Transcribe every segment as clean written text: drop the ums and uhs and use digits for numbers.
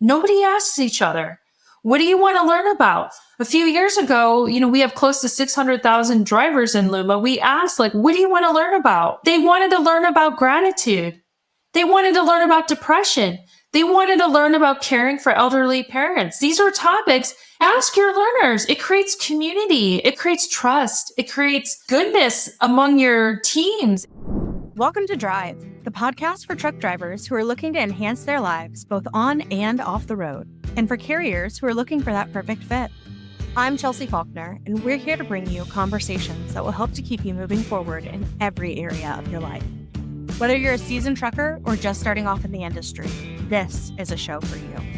Nobody asks each other, what do you want to learn about? A few years ago, we have close to 600,000 drivers in Luma. We asked, what do you want to learn about? They wanted to learn about gratitude. They wanted to learn about depression. They wanted to learn about caring for elderly parents. These are topics. Ask your learners. It creates community. It creates trust. It creates goodness among your teams. Welcome to Drive, the podcast for truck drivers who are looking to enhance their lives both on and off the road, and for carriers who are looking for that perfect fit. I'm Chelsea Faulkner, and we're here to bring you conversations that will help to keep you moving forward in every area of your life. Whether you're a seasoned trucker or just starting off in the industry, this is a show for you.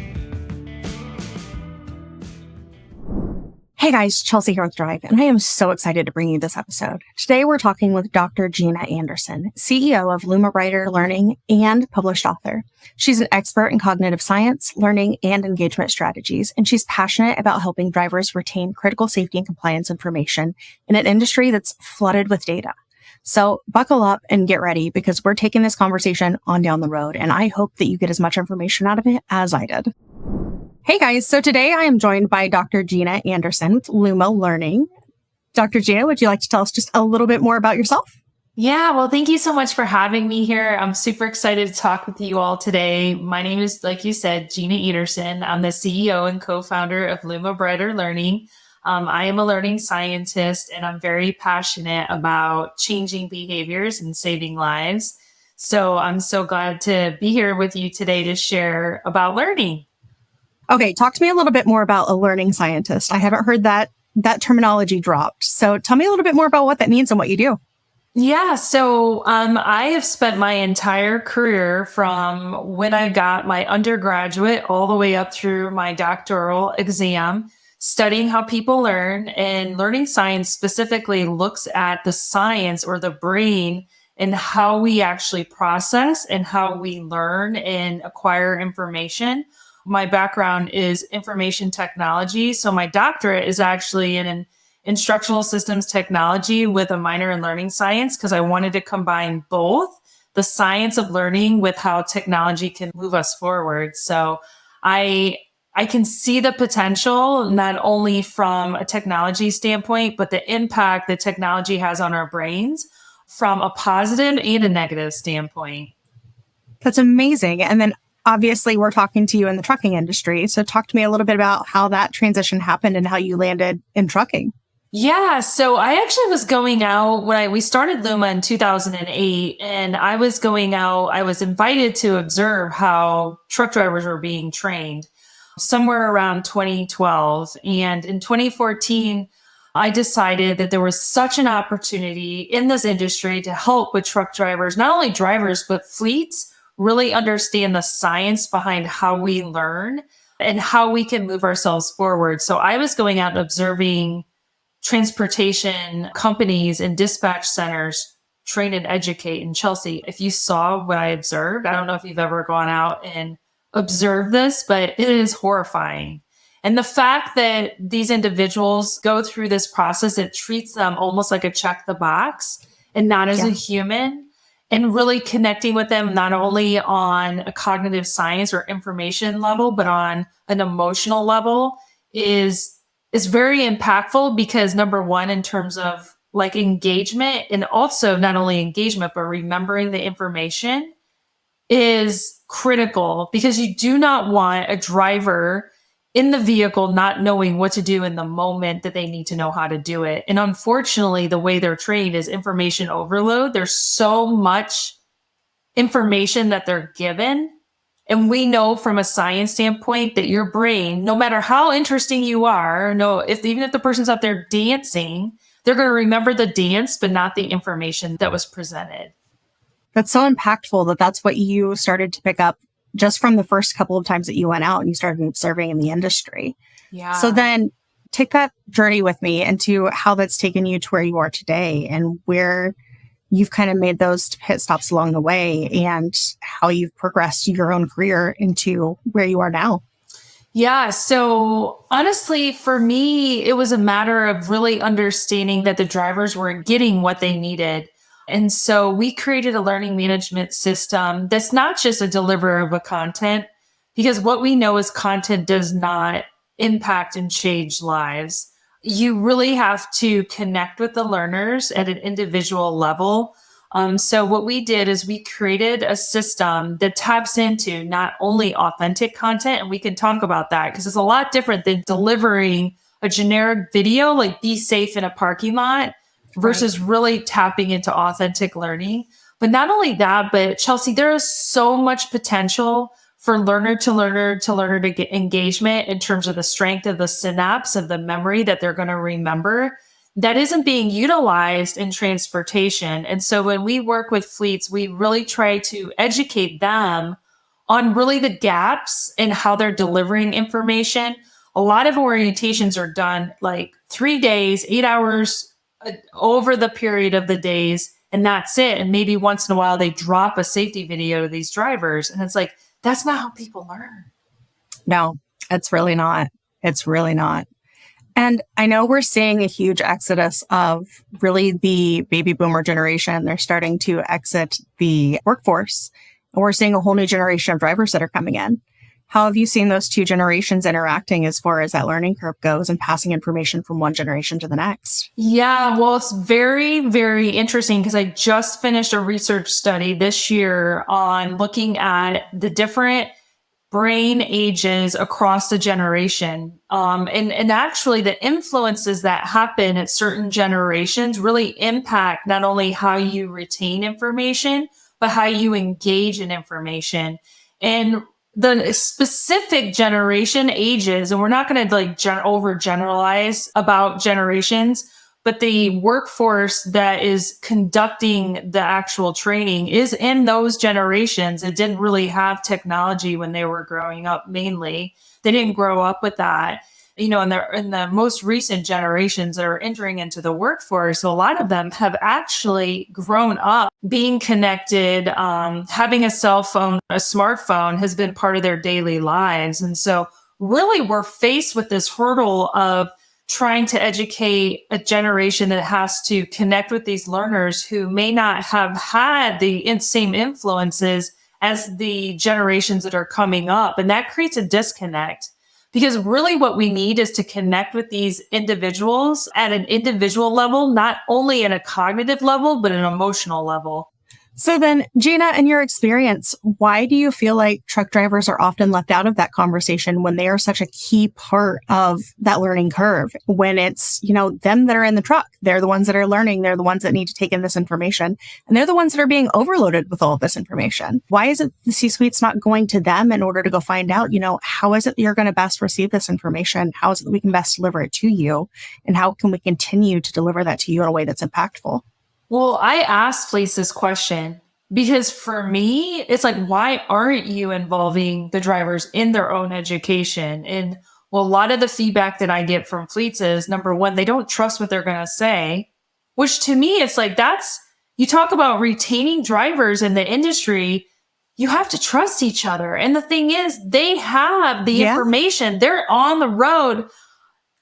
Hey guys, Chelsea here with Drive, and I am so excited to bring you this episode. Today we're talking with Dr. Gina Anderson, CEO of Luma Brighter Learning and published author. She's an expert in cognitive science, learning, and engagement strategies, and she's passionate about helping drivers retain critical safety and compliance information in an industry that's flooded with data. So buckle up and get ready because we're taking this conversation on down the road, and I hope that you get as much information out of it as I did. Hey guys, so today I am joined by Dr. Gina Anderson with Luma Learning. Dr. Gina, would you like to tell us just a little bit more about yourself? Yeah, well, thank you so much for having me here. I'm super excited to talk with you all today. My name is, like you said, Gina Anderson. I'm the CEO and co-founder of Luma Brighter Learning. I am a learning scientist, and I'm very passionate about changing behaviors and saving lives. So I'm so glad to be here with you today to share about learning. Okay, talk to me a little bit more about a learning scientist. I haven't heard that terminology dropped. So tell me a little bit more about what that means and what you do. Yeah, so I have spent my entire career from when I got my undergraduate all the way up through my doctoral exam, studying how people learn. And learning science specifically looks at the science or the brain and how we actually process and how we learn and acquire information. My background is information technology. So my doctorate is actually in an instructional systems technology with a minor in learning science because I wanted to combine both the science of learning with how technology can move us forward. So I can see the potential not only from a technology standpoint, but the impact that technology has on our brains from a positive and a negative standpoint. That's amazing. And then obviously, we're talking to you in the trucking industry. So talk to me a little bit about how that transition happened and how you landed in trucking. Yeah, so I actually was going out when we started Luma in 2008, and I was going out, I was invited to observe how truck drivers were being trained somewhere around 2012. And in 2014, I decided that there was such an opportunity in this industry to help with truck drivers, not only drivers, but fleets, really understand the science behind how we learn and how we can move ourselves forward. So I was going out and observing transportation companies and dispatch centers train and educate. And Chelsea, if you saw what I observed, I don't know if you've ever gone out and observed this, but it is horrifying. And the fact that these individuals go through this process, it treats them almost like a check the box and not as a human. And really connecting with them, not only on a cognitive science or information level, but on an emotional level is very impactful because number one, in terms of engagement, and also not only engagement, but remembering the information is critical because you do not want a driver in the vehicle not knowing what to do in the moment that they need to know how to do it. And unfortunately, the way they're trained is information overload. There's so much information that they're given. And we know from a science standpoint that your brain, no matter how interesting you are, even if the person's out there dancing, they're going to remember the dance, but not the information that was presented. That's so impactful that that's what you started to pick up just from the first couple of times that you went out and you started observing in the industry. Yeah. So then take that journey with me into how that's taken you to where you are today and where you've kind of made those pit stops along the way and how you've progressed your own career into where you are now. Yeah. So honestly, for me, it was a matter of really understanding that the drivers weren't getting what they needed. And so we created a learning management system that's not just a deliverer of a content, because what we know is content does not impact and change lives. You really have to connect with the learners at an individual level. So what we did is we created a system that taps into not only authentic content, and we can talk about that because it's a lot different than delivering a generic video like be safe in a parking lot versus really tapping into authentic learning. But not only that, but Chelsea, there is so much potential for learner to learner to learner to get engagement in terms of the strength of the synapse of the memory that they're going to remember that isn't being utilized in transportation. And so when we work with fleets, we really try to educate them on really the gaps in how they're delivering information. A lot of orientations are done like 3 days, 8 hours over the period of the days, and that's it. And maybe once in a while they drop a safety video to these drivers. And it's like, that's not how people learn. No, it's really not. It's really not. And I know we're seeing a huge exodus of really the baby boomer generation. They're starting to exit the workforce. And we're seeing a whole new generation of drivers that are coming in. How have you seen those two generations interacting as far as that learning curve goes and passing information from one generation to the next? Yeah, well, it's very, very interesting because I just finished a research study this year on looking at the different brain ages across the generation. And actually the influences that happen at certain generations really impact not only how you retain information, but how you engage in information. And the specific generation ages, and we're not going to like overgeneralize about generations, but the workforce that is conducting the actual training is in those generations. It didn't really have technology when they were growing up, mainly. They didn't grow up with that. You know, in the most recent generations that are entering into the workforce, a lot of them have actually grown up being connected. Having a cell phone, a smartphone has been part of their daily lives. And so really we're faced with this hurdle of trying to educate a generation that has to connect with these learners who may not have had the same influences as the generations that are coming up. And that creates a disconnect. Because really what we need is to connect with these individuals at an individual level, not only at a cognitive level, but an emotional level. So then, Gina, in your experience, why do you feel like truck drivers are often left out of that conversation when they are such a key part of that learning curve? When it's, them that are in the truck, they're the ones that are learning. They're the ones that need to take in this information. And they're the ones that are being overloaded with all of this information. Why is it the C-suite's not going to them in order to go find out, how is it that you're going to best receive this information? How is it that we can best deliver it to you? And how can we continue to deliver that to you in a way that's impactful? Well, I asked Fleece this question because for me, it's like, why aren't you involving the drivers in their own education? And well, a lot of the feedback that I get from fleets is number one, they don't trust what they're going to say, which to me, it's like, you talk about retaining drivers in the industry. You have to trust each other. And the thing is, they have the information. They're on the road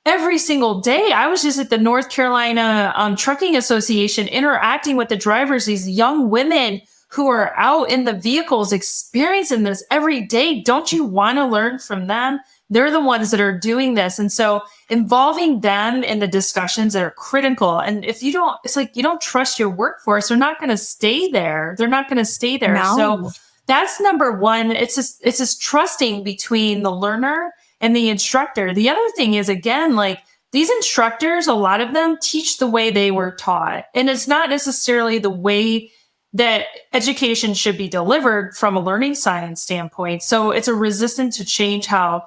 every single day. I was just at the North Carolina Trucking Association interacting with the drivers, these young women who are out in the vehicles experiencing this every day. Don't you want to learn from them? They're the ones that are doing this. And so involving them in the discussions that are critical. And if you don't, it's like you don't trust your workforce, they're not going to stay there. They're not going to stay there. No. So that's number one. It's just trusting between the learner and the instructor. The other thing is, again, like these instructors, a lot of them teach the way they were taught. And it's not necessarily the way that education should be delivered from a learning science standpoint. So it's a resistance to change how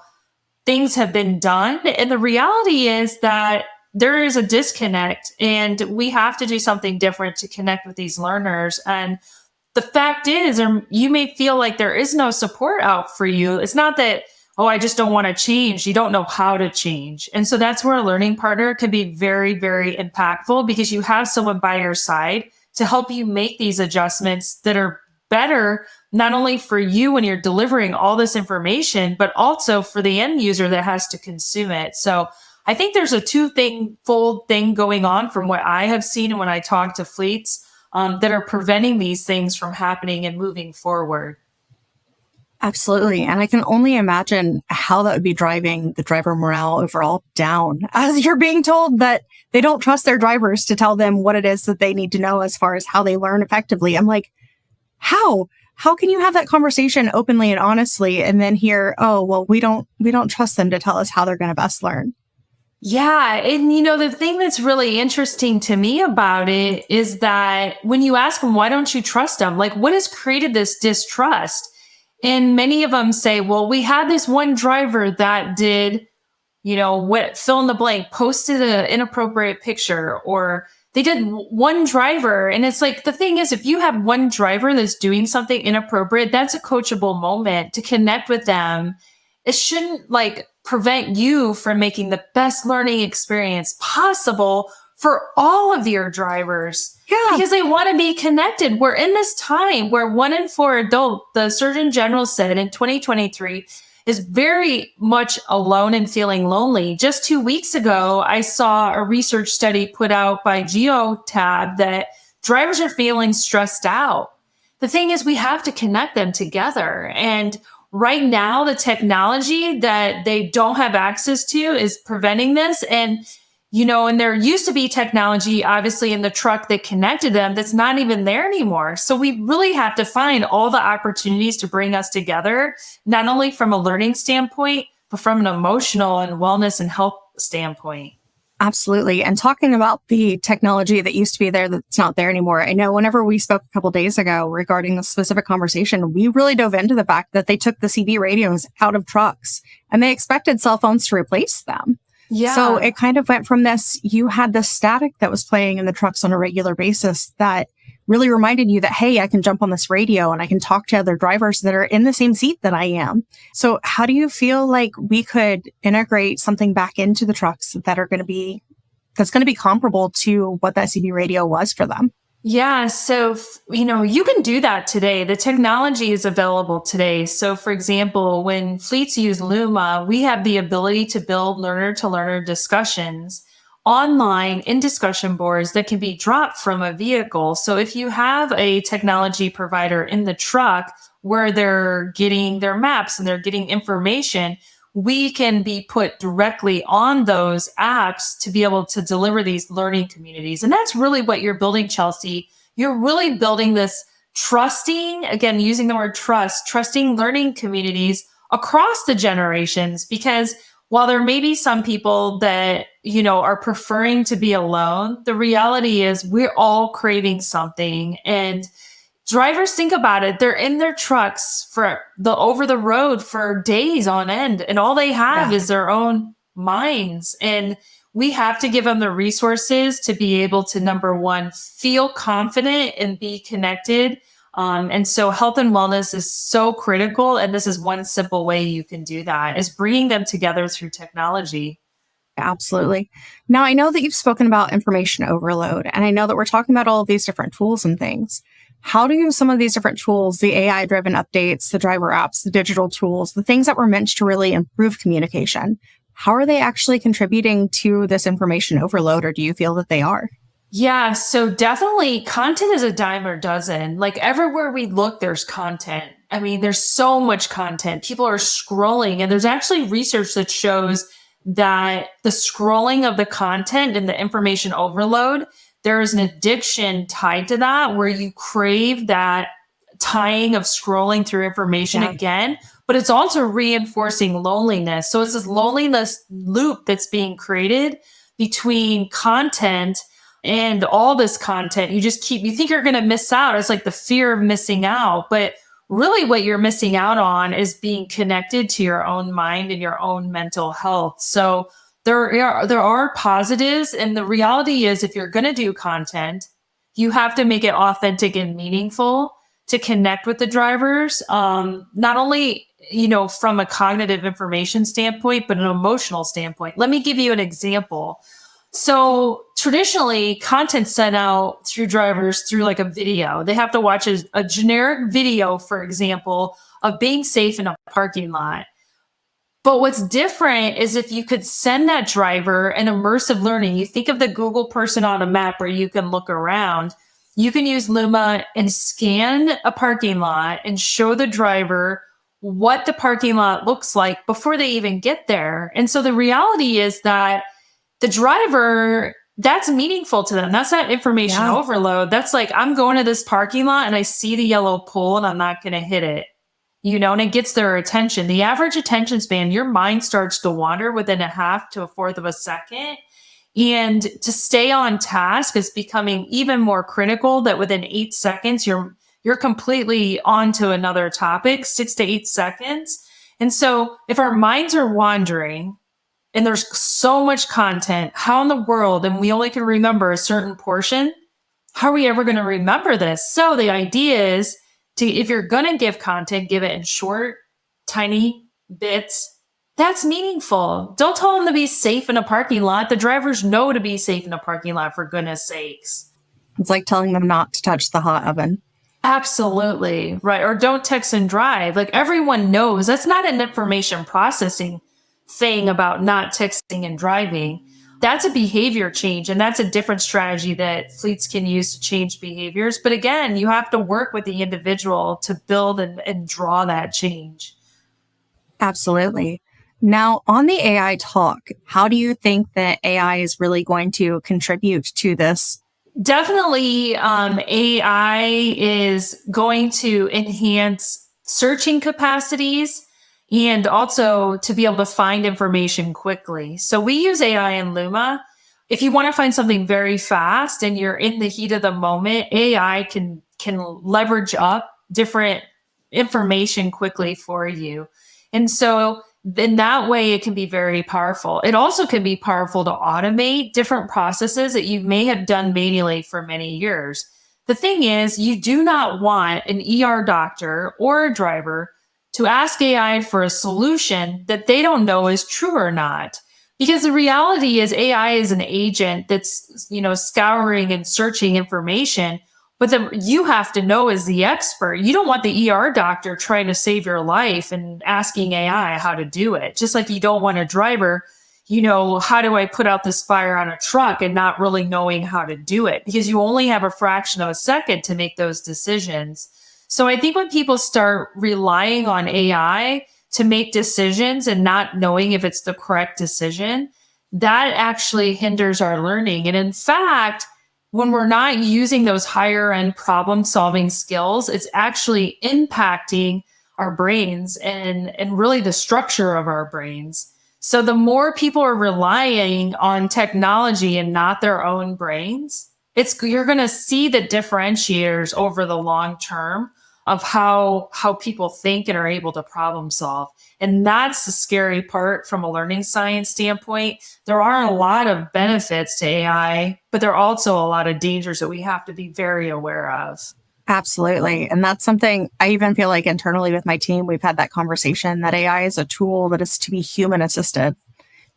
things have been done. And the reality is that there is a disconnect and we have to do something different to connect with these learners. And the fact is, you may feel like there is no support out for you. It's not that, oh, I just don't want to change. You don't know how to change. And so that's where a learning partner can be very, very impactful because you have someone by your side to help you make these adjustments that are better, not only for you when you're delivering all this information, but also for the end user that has to consume it. So I think there's a fold thing going on from what I have seen and when I talk to fleets that are preventing these things from happening and moving forward. Absolutely. And I can only imagine how that would be driving the driver morale overall down as you're being told that they don't trust their drivers to tell them what it is that they need to know as far as how they learn effectively. I'm like, how? How can you have that conversation openly and honestly and then hear, oh, well, we don't trust them to tell us how they're going to best learn? Yeah. And, the thing that's really interesting to me about it is that when you ask them, why don't you trust them? Like, what has created this distrust? And many of them say, well, we had this one driver that did, what fill in the blank, posted an inappropriate picture, or they did one driver. And it's like, the thing is, if you have one driver that's doing something inappropriate, that's a coachable moment to connect with them. It shouldn't prevent you from making the best learning experience possible for all of your drivers. Yeah. Because they want to be connected. We're in this time where 1 in 4 adult, the Surgeon General said in 2023, is very much alone and feeling lonely. Just 2 weeks ago, I saw a research study put out by Geotab that drivers are feeling stressed out. The thing is, we have to connect them together. And right now, the technology that they don't have access to is preventing this. And there used to be technology, obviously, in the truck that connected them that's not even there anymore. So we really have to find all the opportunities to bring us together, not only from a learning standpoint, but from an emotional and wellness and health standpoint. Absolutely. And talking about the technology that used to be there that's not there anymore, I know whenever we spoke a couple days ago regarding a specific conversation, we really dove into the fact that they took the CB radios out of trucks and they expected cell phones to replace them. Yeah. So it kind of went from this, you had the static that was playing in the trucks on a regular basis that really reminded you that, hey, I can jump on this radio and I can talk to other drivers that are in the same seat that I am. So how do you feel like we could integrate something back into the trucks that's going to be comparable to what that CB radio was for them? Yeah. So, you can do that today. The technology is available today. So, for example, when fleets use Luma, we have the ability to build learner to learner discussions online in discussion boards that can be dropped from a vehicle. So if you have a technology provider in the truck where they're getting their maps and they're getting information, we can be put directly on those apps to be able to deliver these learning communities. And that's really what you're building, Chelsea. You're really building this trusting, again, using the word trusting learning communities across the generations. Because while there may be some people that, are preferring to be alone, the reality is we're all craving something. And drivers, think about it. They're in their trucks for over the road for days on end, and all they have is their own minds. And we have to give them the resources to be able to, number one, feel confident and be connected. And so health and wellness is so critical. And this is one simple way you can do that, is bringing them together through technology. Absolutely. Now, I know that you've spoken about information overload, and I know that we're talking about all of these different tools and things. How do some of these different tools, the AI-driven updates, the driver apps, the digital tools, the things that were meant to really improve communication, how are they actually contributing to this information overload, or do you feel that they are? Yeah, so definitely content is a dime or a dozen. Like everywhere we look, there's content. I mean, there's so much content. People are scrolling, and there's actually research that shows that the scrolling of the content and the information overload, there is an addiction tied to that where you crave that tying of scrolling through information again, but it's also reinforcing loneliness. So it's this loneliness loop that's being created between content and all this content. You think you're going to miss out. It's like the fear of missing out, but really what you're missing out on is being connected to your own mind and your own mental health. So there are positives. And the reality is, if you're going to do content, you have to make it authentic and meaningful to connect with the drivers. Not only, from a cognitive information standpoint, but an emotional standpoint. Let me give you an example. So traditionally, content sent out through drivers through like a video. They have to watch a generic video, for example, of being safe in a parking lot. But what's different is if you could send that driver an immersive learning. You think of the Google person on a map where you can look around. You can use Luma and scan a parking lot and show the driver what the parking lot looks like before they even get there. And so the reality is that the driver, that's meaningful to them. That's not information Yeah, overload. That's like, I'm going to this parking lot and I see the yellow pole and I'm not going to hit it, and it gets their attention. The average attention span, your mind starts to wander within a half to a fourth of a second. And to stay on task is becoming even more critical that within 8 seconds, you're completely on to another topic, 6 to 8 seconds. And so if our minds are wandering, and there's so much content, how in the world, and we only can remember a certain portion, how are we ever going to remember this? So the idea is if you're going to give content, give it in short, tiny bits. That's meaningful. Don't tell them to be safe in a parking lot. The drivers know to be safe in a parking lot, for goodness sakes. it's like telling them not to touch the hot oven. Absolutely. Right. Or don't text and drive. Like everyone knows that's not an information processing thing about not texting and driving. That's a behavior change. And that's a different strategy that fleets can use to change behaviors. But again, you have to work with the individual to build and draw that change. Absolutely. Now, on the AI talk, how do you think that AI is really going to contribute to this? Definitely, AI is going to enhance searching capacities and also to be able to find information quickly. So we use AI in Luma. If you want to find something very fast and you're in the heat of the moment, AI can leverage up different information quickly for you. And so in that way, it can be very powerful. It also can be powerful to automate different processes that you may have done manually for many years. The thing is, you do not want an ER doctor or a driver to ask AI for a solution that they don't know is true or not. Because the reality is AI is an agent that's, scouring and searching information, but then you have to know as the expert. You don't want the ER doctor trying to save your life and asking AI how to do it. Just like you don't want a driver, how do I put out this fire on a truck and not really knowing how to do it, because you only have a fraction of a second to make those decisions. So I think when people start relying on AI to make decisions and not knowing if it's the correct decision, that actually hinders our learning. And in fact, when we're not using those higher end problem solving skills, it's actually impacting our brains and really the structure of our brains. So the more people are relying on technology and not their own brains, you're going to see the differentiators over the long term of how people think and are able to problem solve. And that's the scary part from a learning science standpoint. There are a lot of benefits to AI, but there are also a lot of dangers that we have to be very aware of. Absolutely. And that's something I even feel like internally with my team, we've had that conversation that AI is a tool that is to be human assisted.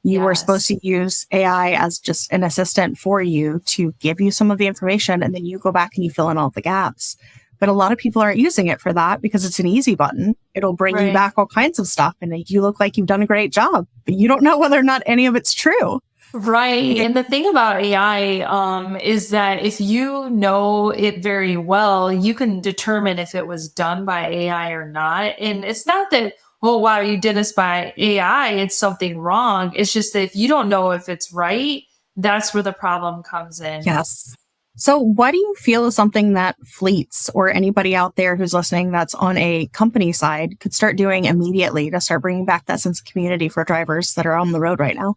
You were supposed Yes. to use AI as just an assistant for you to give you some of the information, and then you go back and you fill in all the gaps. But a lot of people aren't using it for that because it's an easy button. It'll bring you Right. back all kinds of stuff and you look like you've done a great job, but you don't know whether or not any of it's true. Right. And the thing about AI is that if you know it very well, you can determine if it was done by AI or not. And it's not that, oh, wow, you did this by AI, it's something wrong. It's just that if you don't know if it's right, that's where the problem comes in. Yes. So what do you feel is something that fleets or anybody out there who's listening that's on a company side could start doing immediately to start bringing back that sense of community for drivers that are on the road right now?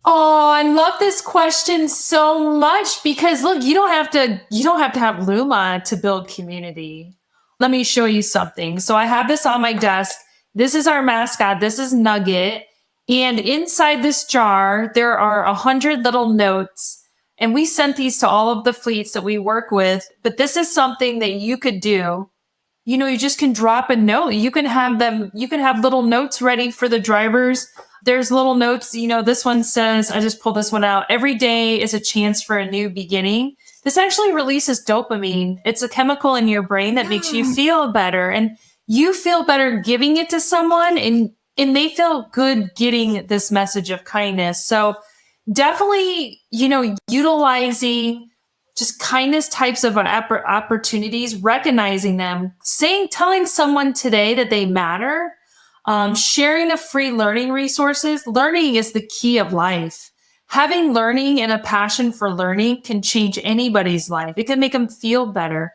Oh, I love this question so much because look, you don't have to have Luma to build community. Let me show you something. So I have this on my desk. This is our mascot. This is Nugget. And inside this jar, there are 100 little notes. And we sent these to all of the fleets that we work with. But this is something that you could do. You just can drop a note. You can have little notes ready for the drivers. There's little notes, this one says, I just pulled this one out. Every day is a chance for a new beginning. This actually releases dopamine. It's a chemical in your brain that makes you feel better. And you feel better giving it to someone and they feel good getting this message of kindness. So definitely, utilizing just kindness types of opportunities, recognizing them, telling someone today that they matter. Sharing of free learning resources. Learning is the key of life. Having learning and a passion for learning can change anybody's life. It can make them feel better.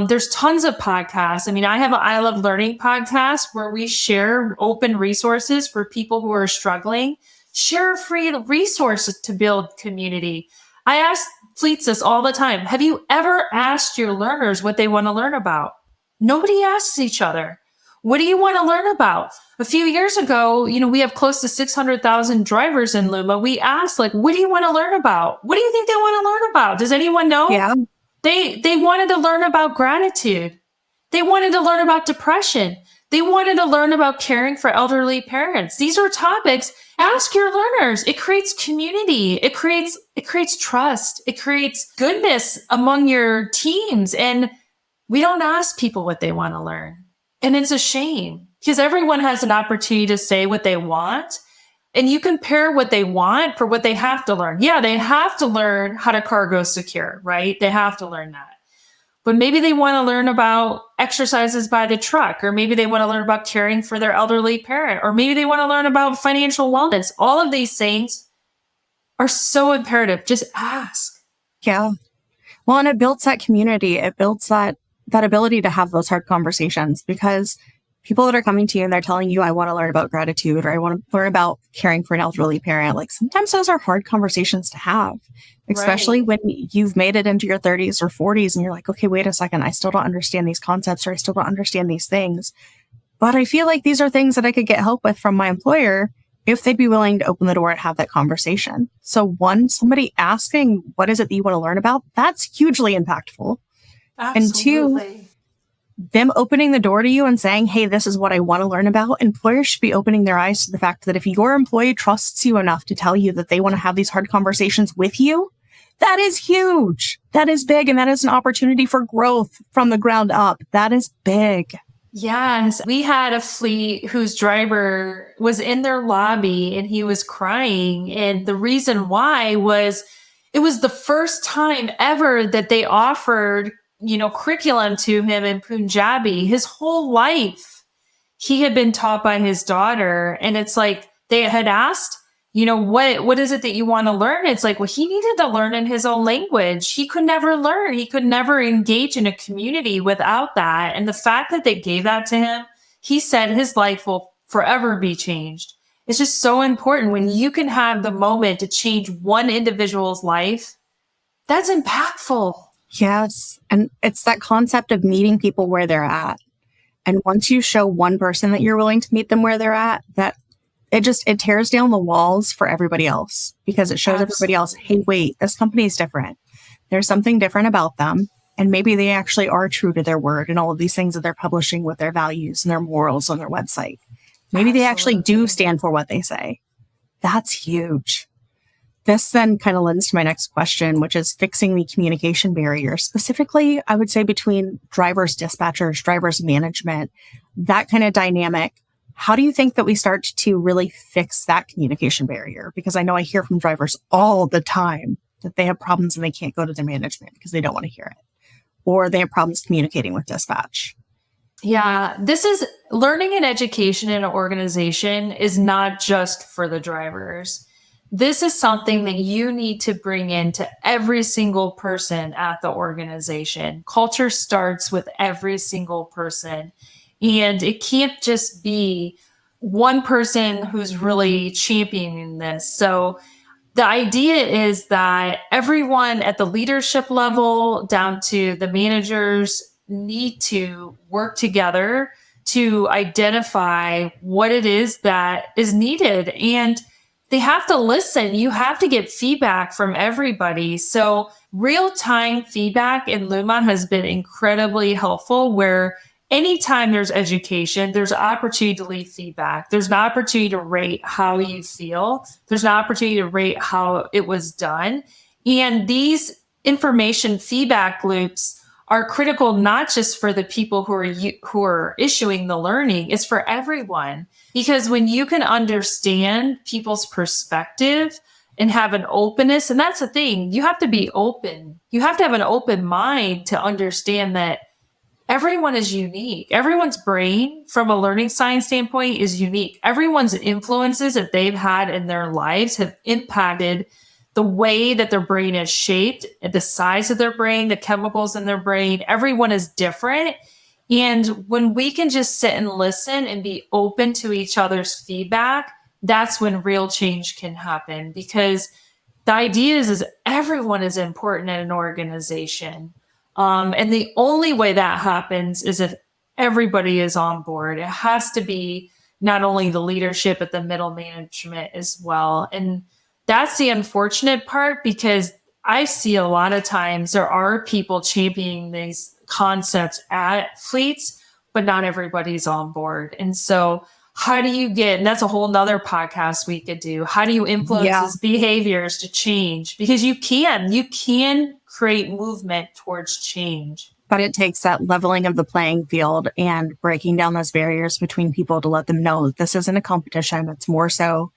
There's tons of podcasts. I mean, I have an I Love Learning podcast where we share open resources for people who are struggling. Share free resources to build community. I ask fleets this all the time. Have you ever asked your learners what they want to learn about? Nobody asks each other. What do you want to learn about? A few years ago, we have close to 600,000 drivers in Luma. We asked, what do you want to learn about? What do you think they want to learn about? Does anyone know? Yeah. They wanted to learn about gratitude. They wanted to learn about depression. They wanted to learn about caring for elderly parents. These are topics. Ask your learners. It creates community. It creates trust. It creates goodness among your teams. And we don't ask people what they want to learn. And it's a shame because everyone has an opportunity to say what they want. And you compare what they want for what they have to learn. Yeah, they have to learn how to cargo secure, right? They have to learn that. But maybe they want to learn about exercises by the truck, or maybe they want to learn about caring for their elderly parent, or maybe they want to learn about financial wellness. All of these things are so imperative. Just ask. Yeah. Well, and it builds that community. It builds that ability to have those hard conversations, because people that are coming to you and they're telling you, I want to learn about gratitude, or I want to learn about caring for an elderly parent. Sometimes those are hard conversations to have, especially when you've made it into your 30s or 40s and you're like, okay, wait a second. I still don't understand these concepts, or I still don't understand these things. But I feel like these are things that I could get help with from my employer if they'd be willing to open the door and have that conversation. So one, somebody asking, what is it that you want to learn about? That's hugely impactful. Absolutely. And two, them opening the door to you and saying, hey, this is what I want to learn about. Employers should be opening their eyes to the fact that if your employee trusts you enough to tell you that they want to have these hard conversations with you, that is huge. That is big. And that is an opportunity for growth from the ground up. That is big. Yes. We had a fleet whose driver was in their lobby and he was crying. And the reason why was it was the first time ever that they offered curriculum to him in Punjabi. His whole life, he had been taught by his daughter. And it's like they had asked, what is it that you want to learn? It's like, well, he needed to learn in his own language. He could never learn. He could never engage in a community without that. And the fact that they gave that to him, he said his life will forever be changed. It's just so important when you can have the moment to change one individual's life. That's impactful. Yes. And it's that concept of meeting people where they're at. And once you show one person that you're willing to meet them where they're at, that it tears down the walls for everybody else, because it shows everybody else, hey, wait, this company is different. There's something different about them. And maybe they actually are true to their word and all of these things that they're publishing with their values and their morals on their website. Maybe they actually do stand for what they say. That's huge. This then kind of lends to my next question, which is fixing the communication barrier, specifically, I would say, between drivers, dispatchers, drivers, management, that kind of dynamic. How do you think that we start to really fix that communication barrier? Because I know I hear from drivers all the time that they have problems and they can't go to their management because they don't want to hear it, or they have problems communicating with dispatch. Yeah, this is learning and education in an organization is not just for the drivers. This is something that you need to bring into every single person at the organization. Culture starts with every single person. And it can't just be one person who's really championing this. So the idea is that everyone at the leadership level down to the managers need to work together to identify what it is that is needed. And they have to listen. You have to get feedback from everybody. So real-time feedback in Luma has been incredibly helpful, where anytime there's education, there's an opportunity to leave feedback. There's an opportunity to rate how you feel. There's an opportunity to rate how it was done. And these information feedback loops are critical, not just for the people who are issuing the learning, it's for everyone. Because when you can understand people's perspective and have an openness, and that's the thing, you have to be open. You have to have an open mind to understand that everyone is unique. Everyone's brain from a learning science standpoint is unique. Everyone's influences that they've had in their lives have impacted the way that their brain is shaped, the size of their brain, the chemicals in their brain. Everyone is different. And when we can just sit and listen and be open to each other's feedback, that's when real change can happen. Because the idea is everyone is important in an organization. And the only way that happens is if everybody is on board. It has to be not only the leadership, but the middle management as well. And that's the unfortunate part, because I see a lot of times there are people championing these concepts at fleets, but not everybody's on board. And so how do you get, and that's a whole nother podcast we could do. How do you influence these behaviors to change? Because you can create movement towards change. But it takes that leveling of the playing field and breaking down those barriers between people to let them know that this isn't a competition. It's more so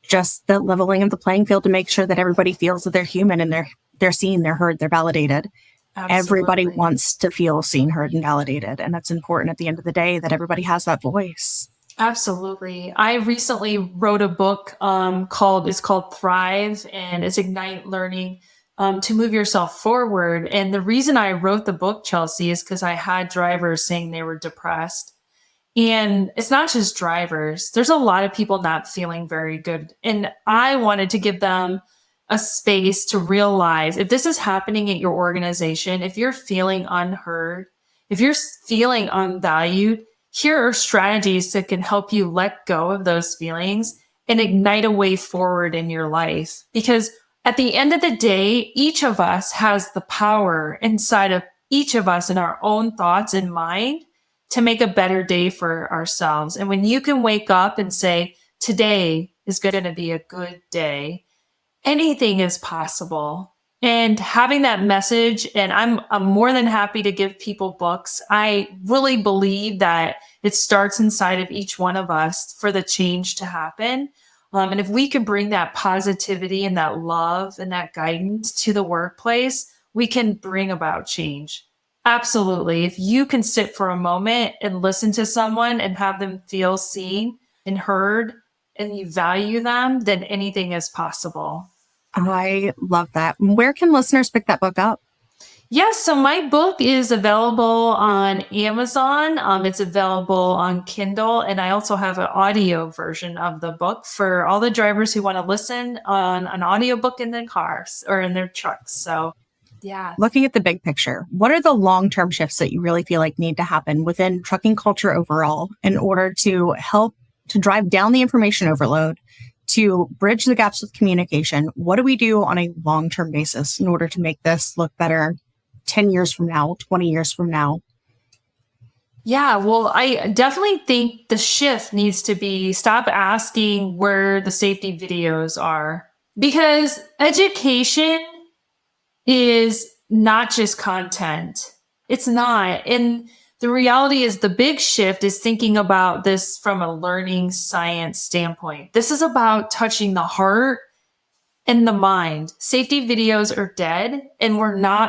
just the leveling of the playing field to make sure that everybody feels that they're human and they're seen, they're heard, they're validated. Absolutely. Everybody wants to feel seen, heard, and validated. And it's important at the end of the day that everybody has that voice. Absolutely. I recently wrote a book it's called Thrive, and it's Ignite Learning to move yourself forward. And the reason I wrote the book, Chelsea, is because I had drivers saying they were depressed. And it's not just drivers. There's a lot of people not feeling very good. And I wanted to give them a space to realize if this is happening at your organization, if you're feeling unheard, if you're feeling unvalued, here are strategies that can help you let go of those feelings and ignite a way forward in your life. Because at the end of the day, each of us has the power inside of each of us in our own thoughts and mind to make a better day for ourselves. And when you can wake up and say, today is going to be a good day, anything is possible. And having that message, and I'm more than happy to give people books. I really believe that it starts inside of each one of us for the change to happen. And if we can bring that positivity and that love and that guidance to the workplace, we can bring about change. Absolutely. If you can sit for a moment and listen to someone and have them feel seen and heard and you value them, then anything is possible. I love that. Where can listeners pick that book up? Yes, so my book is available on Amazon. It's available on Kindle, and I also have an audio version of the book for all the drivers who want to listen on an audiobook in their cars or in their trucks. So, yeah. Looking at the big picture, what are the long-term shifts that you really feel like need to happen within trucking culture overall in order to help to drive down the information overload, to bridge the gaps with communication? What do we do on a long-term basis in order to make this look better 10 years from now, 20 years from now? Yeah, well, I definitely think the shift needs to be stop asking where the safety videos are, because education is not just content. It's not. And the reality is the big shift is thinking about this from a learning science standpoint. This is about touching the heart and the mind. Safety videos are dead and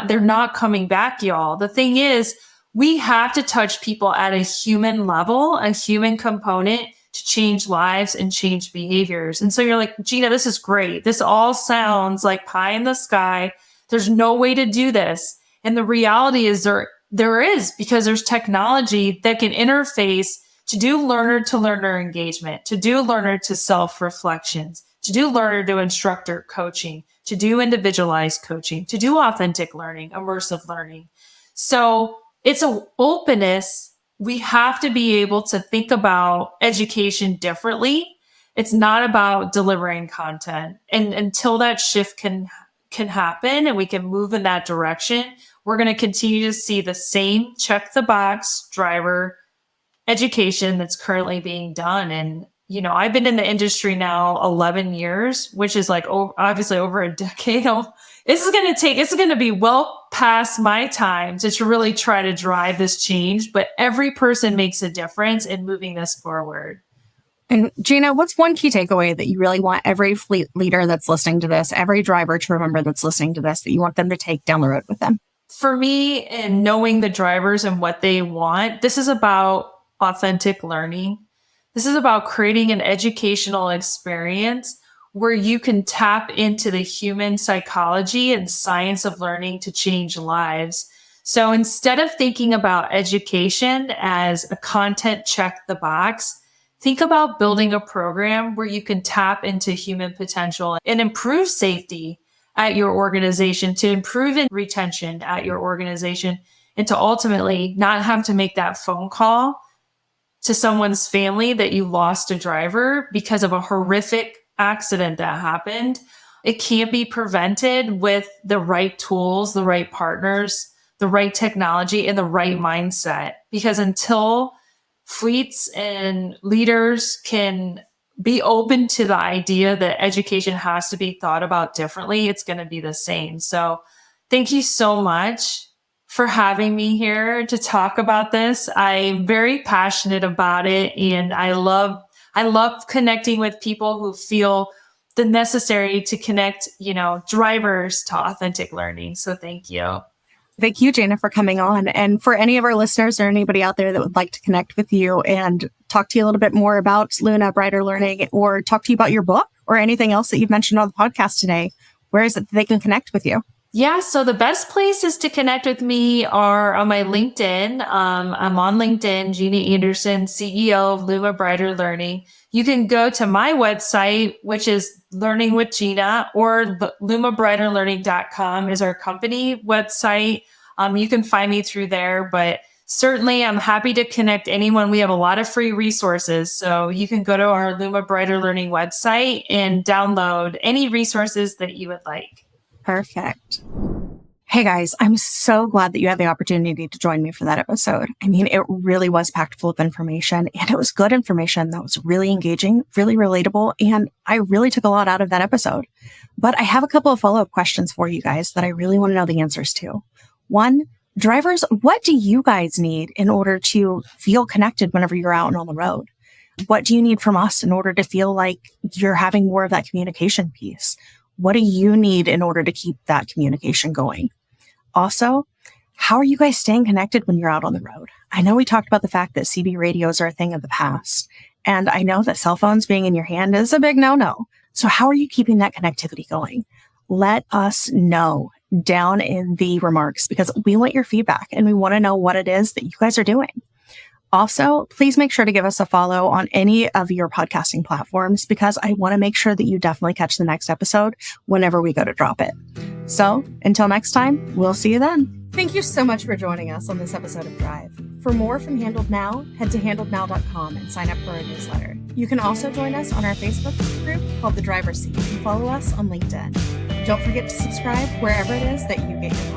they're not coming back, y'all. The thing is, we have to touch people at a human level, a human component to change lives and change behaviors. And so you're like, Gina, this is great. This all sounds like pie in the sky. There's no way to do this. And the reality is there is, because there's technology that can interface to do learner to learner engagement, to do learner to self reflections, to do learner to instructor coaching, to do individualized coaching, to do authentic learning, immersive learning. So it's an openness. We have to be able to think about education differently. It's not about delivering content. And until that shift can happen and we can move in that direction, we're going to continue to see the same check the box driver education that's currently being done. And, you know, I've been in the industry now 11 years, which is like obviously over a decade. It's going to be well past my time to really try to drive this change, but every person makes a difference in moving this forward. And Gina, what's one key takeaway that you really want every fleet leader that's listening to this, every driver to remember that's listening to this, that you want them to take down the road with them? for me, and knowing the drivers and what they want, this is about authentic learning. This is about creating an educational experience where you can tap into the human psychology and science of learning to change lives. So instead of thinking about education as a content check the box, think about building a program where you can tap into human potential and improve safety at your organization, to improve retention at your organization, and to ultimately not have to make that phone call to someone's family that you lost a driver because of a horrific accident that happened. It can't be prevented with the right tools, the right partners, the right technology, and the right mindset. Because until fleets and leaders can be open to the idea that education has to be thought about differently, it's going to be the same. So thank you so much for having me here to talk about this. I'm very passionate about it, and I love connecting with people who feel the necessary to connect, drivers to authentic learning. So thank you. Thank you, Gina, for coming on. And for any of our listeners or anybody out there that would like to connect with you and talk to you a little bit more about Luma Brighter Learning, or talk to you about your book or anything else that you've mentioned on the podcast today, where is it that they can connect with you? Yeah, so the best places to connect with me are on my LinkedIn. I'm on LinkedIn, Gina Anderson, CEO of Luma Brighter Learning. You can go to my website, which is Learning with Gina, or lumabrighterlearning.com is our company website. You can find me through there, but certainly I'm happy to connect anyone. We have a lot of free resources. So you can go to our Luma Brighter Learning website and download any resources that you would like. Perfect. Hey guys, I'm so glad that you had the opportunity to join me for that episode. I mean, it really was packed full of information, and it was good information that was really engaging, really relatable, and I really took a lot out of that episode. But I have a couple of follow-up questions for you guys that I really want to know the answers to. One, drivers, what do you guys need in order to feel connected whenever you're out and on the road? What do you need from us in order to feel like you're having more of that communication piece? What do you need in order to keep that communication going? Also, how are you guys staying connected when you're out on the road? I know we talked about the fact that CB radios are a thing of the past, and I know that cell phones being in your hand is a big no-no. So how are you keeping that connectivity going? Let us know down in the remarks, because we want your feedback and we want to know what it is that you guys are doing. Also, please make sure to give us a follow on any of your podcasting platforms, because I want to make sure that you definitely catch the next episode whenever we go to drop it. So until next time, we'll see you then. Thank you so much for joining us on this episode of Drive. For more from HandledNow, head to handlednow.com and sign up for our newsletter. You can also join us on our Facebook group called The Driver's Seat and follow us on LinkedIn. Don't forget to subscribe wherever it is that you get your